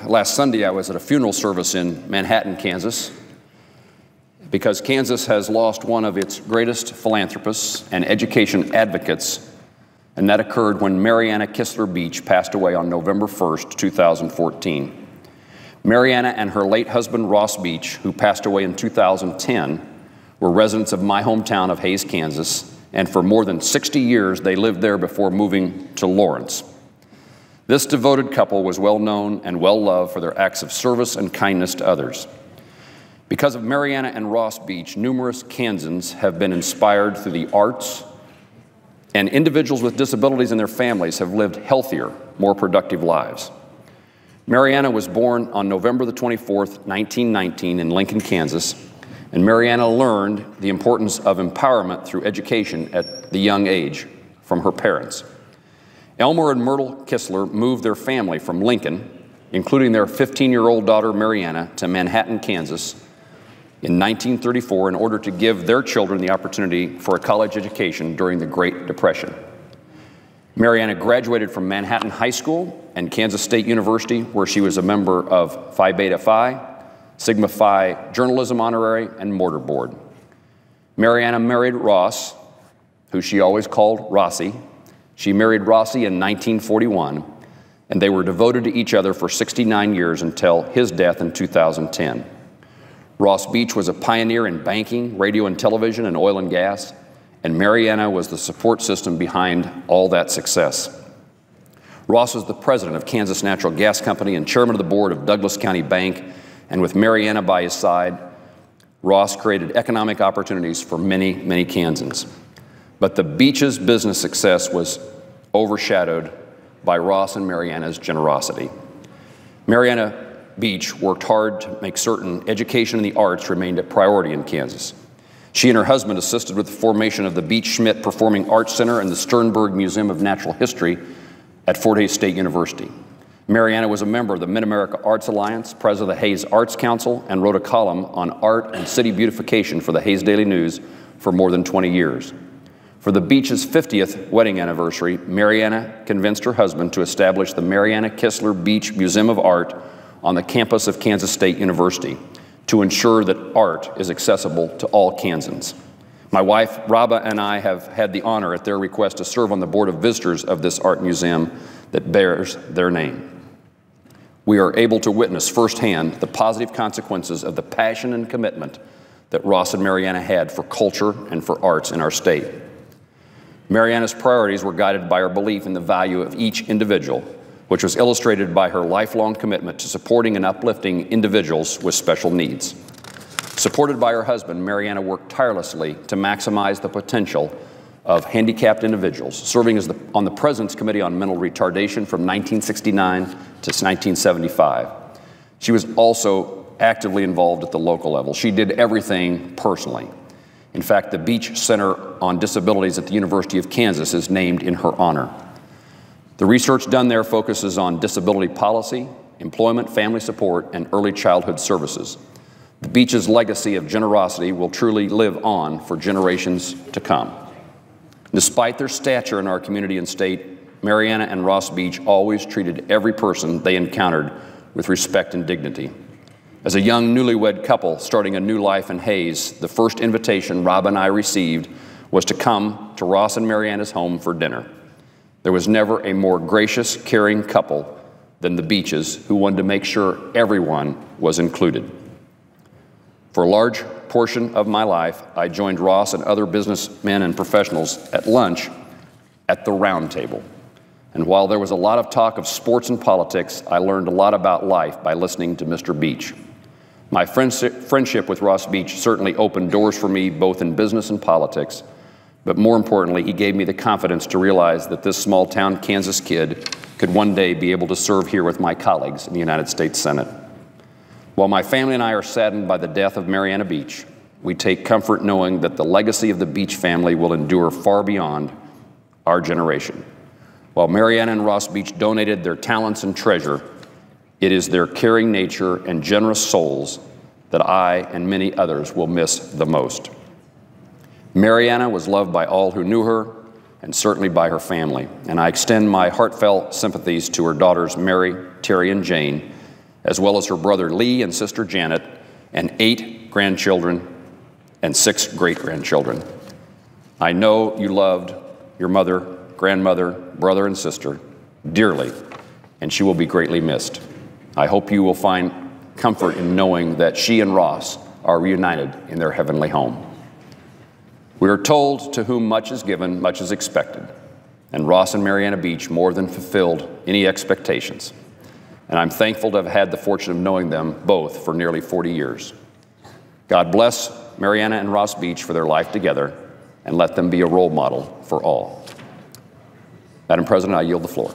Last Sunday, I was at a funeral service in Manhattan, Kansas, because Kansas has lost one of its greatest philanthropists and education advocates, and that occurred when Marianna Kistler Beach passed away on November 1st, 2014. Marianna and her late husband, Ross Beach, who passed away in 2010, were residents of my hometown of Hays, Kansas, and for more than 60 years they lived there before moving to Lawrence. This devoted couple was well known and well loved for their acts of service and kindness to others. Because of Marianna and Ross Beach, numerous Kansans have been inspired through the arts, and individuals with disabilities and their families have lived healthier, more productive lives. Marianna was born on November the 24th, 1919 in Lincoln, Kansas, and Marianna learned the importance of empowerment through education at the young age from her parents. Elmer and Myrtle Kistler moved their family from Lincoln, including their 15-year-old daughter Marianna, to Manhattan, Kansas in 1934 in order to give their children the opportunity for a college education during the Great Depression. Marianna graduated from Manhattan High School and Kansas State University, where she was a member of Phi Beta Phi, Sigma Phi Journalism Honorary, and Mortar Board. Marianna married Ross, who she always called Rossi. She married Rossi in 1941, and they were devoted to each other for 69 years until his death in 2010. Ross Beach was a pioneer in banking, radio and television, and oil and gas, and Marianna was the support system behind all that success. Ross was the president of Kansas Natural Gas Company and chairman of the board of Douglas County Bank, and with Marianna by his side, Ross created economic opportunities for many, many Kansans. But the Beach's business success was overshadowed by Ross and Marianna's generosity. Marianna Beach worked hard to make certain education in the arts remained a priority in Kansas. She and her husband assisted with the formation of the Beach Schmidt Performing Arts Center and the Sternberg Museum of Natural History at Fort Hays State University. Marianna was a member of the Mid-America Arts Alliance, president of the Hays Arts Council, and wrote a column on art and city beautification for the Hays Daily News for more than 20 years. For the Beach's 50th wedding anniversary, Marianna convinced her husband to establish the Marianna Kistler Beach Museum of Art on the campus of Kansas State University to ensure that art is accessible to all Kansans. My wife, Rabba, and I have had the honor at their request to serve on the board of visitors of this art museum that bears their name. We are able to witness firsthand the positive consequences of the passion and commitment that Ross and Marianna had for culture and for arts in our state. Marianna's priorities were guided by her belief in the value of each individual, which was illustrated by her lifelong commitment to supporting and uplifting individuals with special needs. Supported by her husband, Marianna worked tirelessly to maximize the potential of handicapped individuals, serving on the President's Committee on Mental Retardation from 1969 to 1975. She was also actively involved at the local level. She did everything personally. In fact, the Beach Center on Disabilities at the University of Kansas is named in her honor. The research done there focuses on disability policy, employment, family support, and early childhood services. The Beach's legacy of generosity will truly live on for generations to come. Despite their stature in our community and state, Marianna and Ross Beach always treated every person they encountered with respect and dignity. As a young newlywed couple starting a new life in Hays, the first invitation Rob and I received was to come to Ross and Marianna's home for dinner. There was never a more gracious, caring couple than the Beaches, who wanted to make sure everyone was included. For a large portion of my life, I joined Ross and other businessmen and professionals at lunch at the round table. And while there was a lot of talk of sports and politics, I learned a lot about life by listening to Mr. Beach. My friendship with Ross Beach certainly opened doors for me both in business and politics, but more importantly, he gave me the confidence to realize that this small-town Kansas kid could one day be able to serve here with my colleagues in the United States Senate. While my family and I are saddened by the death of Marianna Beach, we take comfort knowing that the legacy of the Beach family will endure far beyond our generation. While Marianna and Ross Beach donated their talents and treasure, it is their caring nature and generous souls that I and many others will miss the most. Marianna was loved by all who knew her, and certainly by her family, and I extend my heartfelt sympathies to her daughters Mary, Terry, and Jane, as well as her brother Lee and sister Janet, and 8 grandchildren and 6 great-grandchildren. I know you loved your mother, grandmother, brother, and sister dearly, and she will be greatly missed. I hope you will find comfort in knowing that she and Ross are reunited in their heavenly home. We are told, to whom much is given, much is expected, and Ross and Marianna Beach more than fulfilled any expectations. And I'm thankful to have had the fortune of knowing them both for nearly 40 years. God bless Marianna and Ross Beach for their life together, and let them be a role model for all. Madam President, I yield the floor.